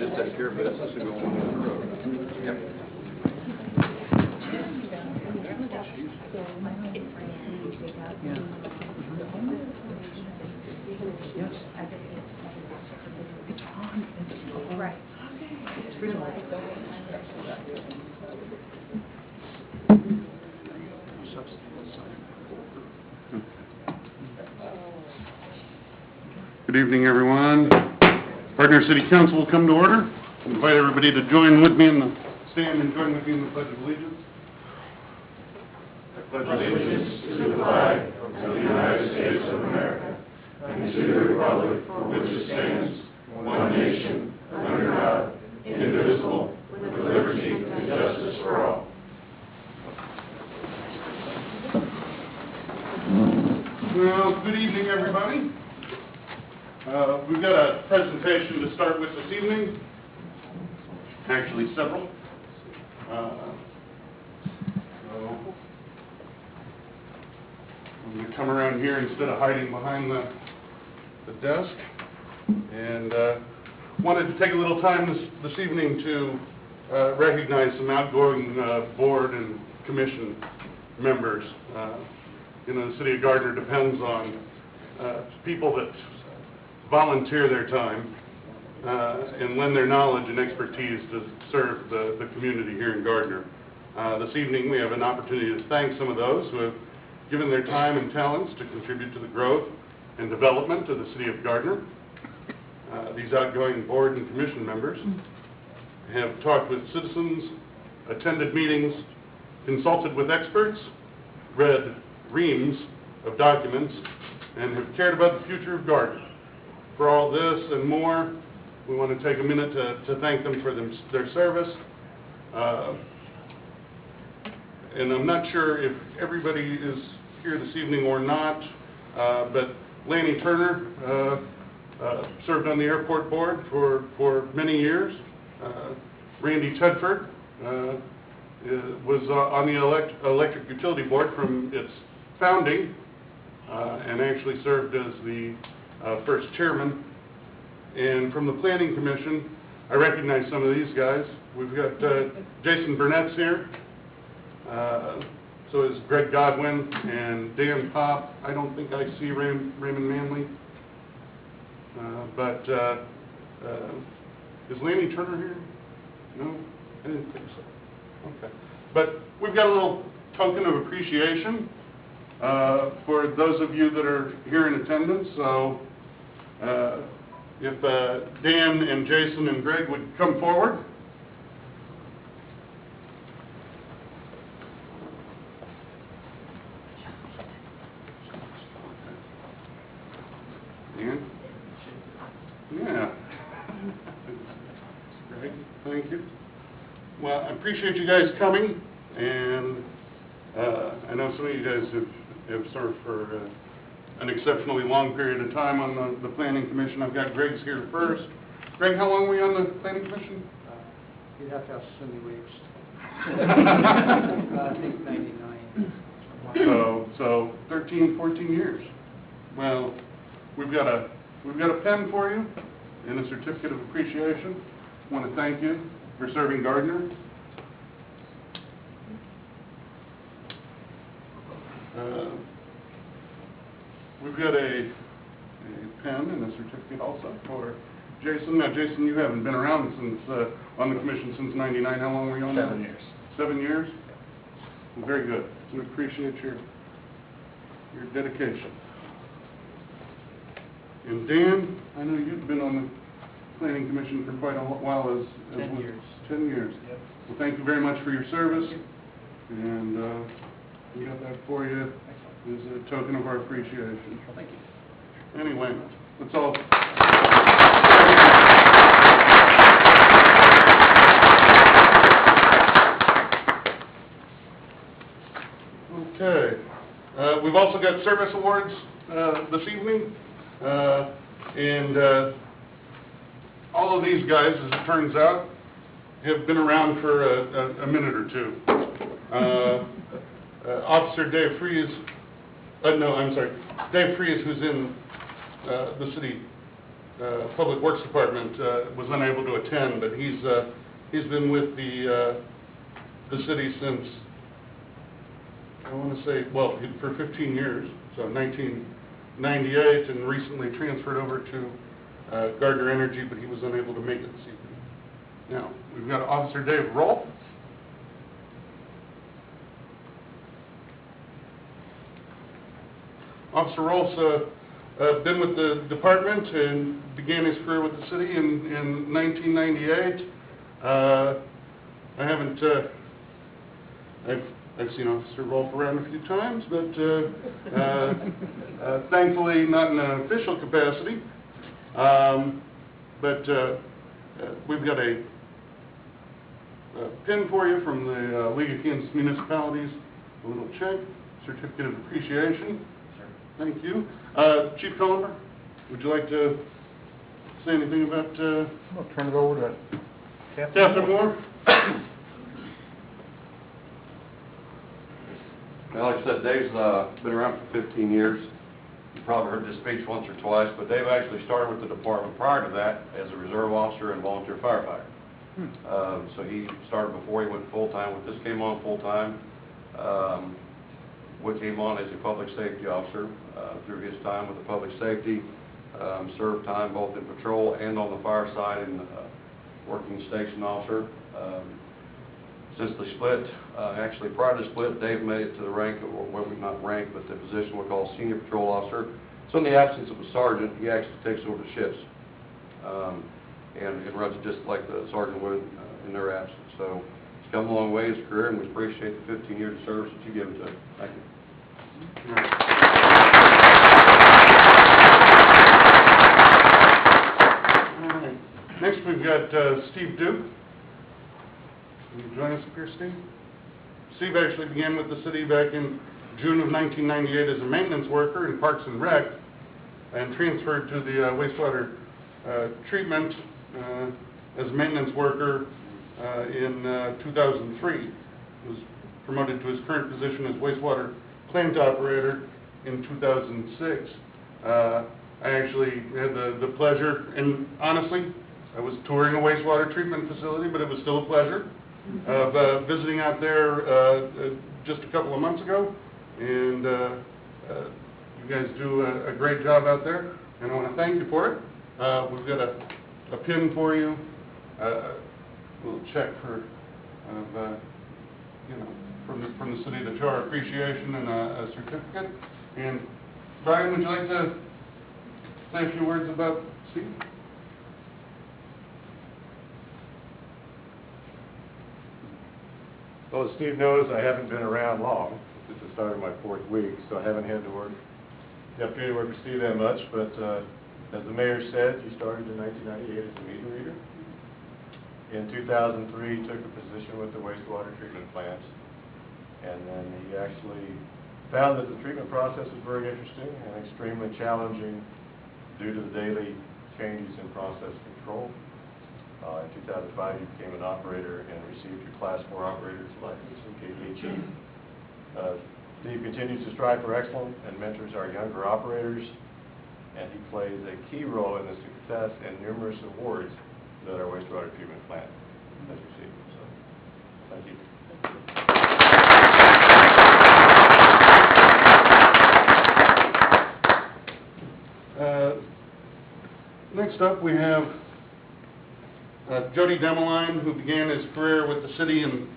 just take care of business and go on down the road. Yep. Yes. It's on. It's right. It's visual. Good evening, everyone. Partner City Council will come to order. I invite everybody to join with me in the stand and join with me in the Pledge of Allegiance. I pledge allegiance to the flag of the United States of America and to the republic for which it stands, one nation, under God, indivisible, with liberty and justice for all. Well, good evening, everybody. We've got a presentation to start with this evening, actually several. So I'm going to come around here instead of hiding behind the desk, and wanted to take a little time this evening to recognize some outgoing board and commission members. You know, the City of Gardner depends on people that volunteer their time and lend their knowledge and expertise to serve the community here in Gardner. This evening we have an opportunity to thank some of those who have given their time and talents to contribute to the growth and development of the City of Gardner. These outgoing board and commission members have talked with citizens, attended meetings, consulted with experts, read reams of documents, and have cared about the future of Gardner. For all this and more, we want to take a minute to thank them for their service. And I'm not sure if everybody is here this evening or not, but Lanny Turner served on the airport board for many years. Randy Tedford was on the electric utility board from its founding, and actually served as the first chairman. And from the Planning Commission, I recognize some of these guys. We've got Jason Burnett's here. So is Greg Godwin and Dan Pop. I don't think I see Raymond Manley. But is Lanny Turner here? No? I didn't think so. Okay. But we've got a little token of appreciation for those of you that are here in attendance. So if Dan and Jason and Greg would come forward. Dan? Yeah. Greg, thank you. Well, I appreciate you guys coming, and I know some of you guys have served for an exceptionally long period of time on the Planning Commission. I've got Greg's here first. Greg, how long were you on the Planning Commission? You'd have to have so many weeks. I think 99. So 13, 14 years. Well, we've got a pen for you and a certificate of appreciation. I want to thank you for serving Gardner. We've got a pen and a certificate also for Jason. Now, Jason, you haven't been around since on the commission since '99. How long were you on? 7 years. 7 years? Well, very good. We appreciate your dedication. And Dan, I know you've been on the Planning Commission for quite a while. 10 years. 10 years. Yep. Well, thank you very much for your service. And we got that for you as a token of our appreciation. Well, thank you. Anyway, let's all... Okay. We've also got service awards this evening. And all of these guys, as it turns out, have been around for a minute or two. Officer Dave Fries, Dave Fries, who's in the city Public Works Department was unable to attend, but he's been with the city since, I want to say, well, for 15 years, so 1998, and recently transferred over to Gardner Energy, but he was unable to make it this evening. Now, we've got Officer Dave Rolfe. Officer Rolfe's been with the department and began his career with the city in 1998. I haven't, I've seen Officer Rolfe around a few times, but thankfully not in an official capacity. But we've got a pin for you from the League of Kansas Municipalities, a little check, certificate of appreciation. Thank you. Chief Cullenber, would you like to say anything about I'll turn it over to Captain Moore? Well, like I said, Dave's been around for 15 years. You probably heard this speech once or twice, but Dave actually started with the department prior to that as a reserve officer and volunteer firefighter. So he started before he went full-time. When this came on full-time, Wood came on as a public safety officer through his time with the public safety, served time both in patrol and on the fire side and working station officer. Since the split, actually prior to the split, Dave made it to the rank, or well, not rank, but the position we call senior patrol officer. So in the absence of a sergeant, he actually takes over the shifts and runs it just like the sergeant would in their absence. So he's come a long way in his career, and we appreciate the 15 years of service that you give to him. Thank you. All right. Next, we've got Steve Duke. Will you join us up here, Steve? Steve actually began with the city back in June of 1998 as a maintenance worker in Parks and Rec, and transferred to the wastewater treatment as a maintenance worker in 2003. He was promoted to his current position as wastewater plant operator in 2006. I actually had the pleasure, and honestly, I was touring a wastewater treatment facility, but it was still a pleasure of visiting out there just a couple of months ago, and you guys do a great job out there, and I want to thank you for it. We've got a pin for you, a little check for, you know, from the city to show our appreciation, and a certificate. And Brian, would you like to say a few words about Steve? Well, as Steve knows, I haven't been around long. This is the start of my 4th week, so I haven't had the opportunity to work with Steve that much. But as the mayor said, he started in 1998 as a meter reader. In 2003, he took a position with the wastewater treatment plant. And then he actually found that the treatment process was very interesting and extremely challenging due to the daily changes in process control. In 2005, you became an operator and received your Class 4 operator's license from KDHE. Steve continues to strive for excellence and mentors our younger operators, and he plays a key role in the success and numerous awards that our wastewater treatment plant has received. So, thank you. Next up, we have Jody Demeline, who began his career with the city in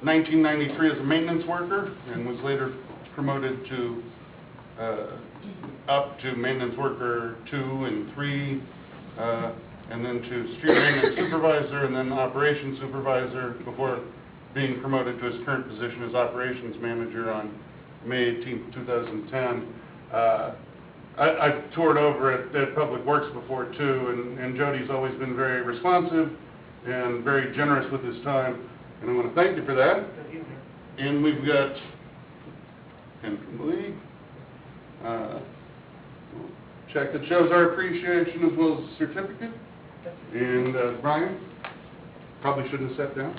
1993 as a maintenance worker and was later promoted to up to maintenance worker 2 and 3, and then to street maintenance supervisor and then operations supervisor before being promoted to his current position as operations manager on May 18th, 2010. I've toured over at Public Works before too, and Jody's always been very responsive and very generous with his time, and I want to thank you for that. And we've got Ken from the league, check that shows our appreciation as well as a certificate. And Brian, probably shouldn't have sat down.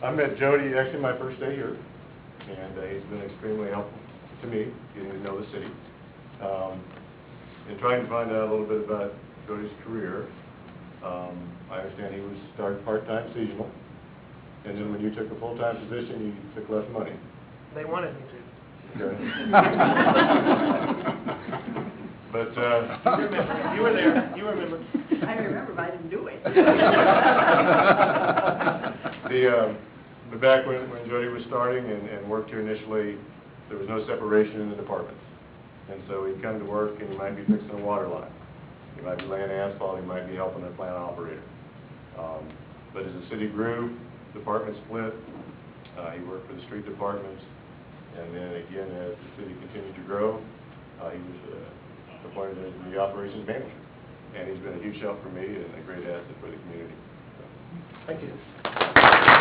I met Jody actually my first day here, and he's been extremely helpful to me, getting to know the city, and trying to find out a little bit about Jody's career. I understand he was started part-time seasonal, and then when you took a full-time position, you took less money. They wanted me to. Okay. But, You remember, you were there, you remember. I remember, but I didn't do it. But back when Jody was starting and worked here initially, there was no separation in the departments. And so he'd come to work and he might be fixing a water line. He might be laying asphalt, he might be helping a plant operator. But as the city grew, departments split. He worked for the street departments. And then again, as the city continued to grow, he was appointed as the operations manager. And he's been a huge help for me and a great asset for the community. So. Thank you.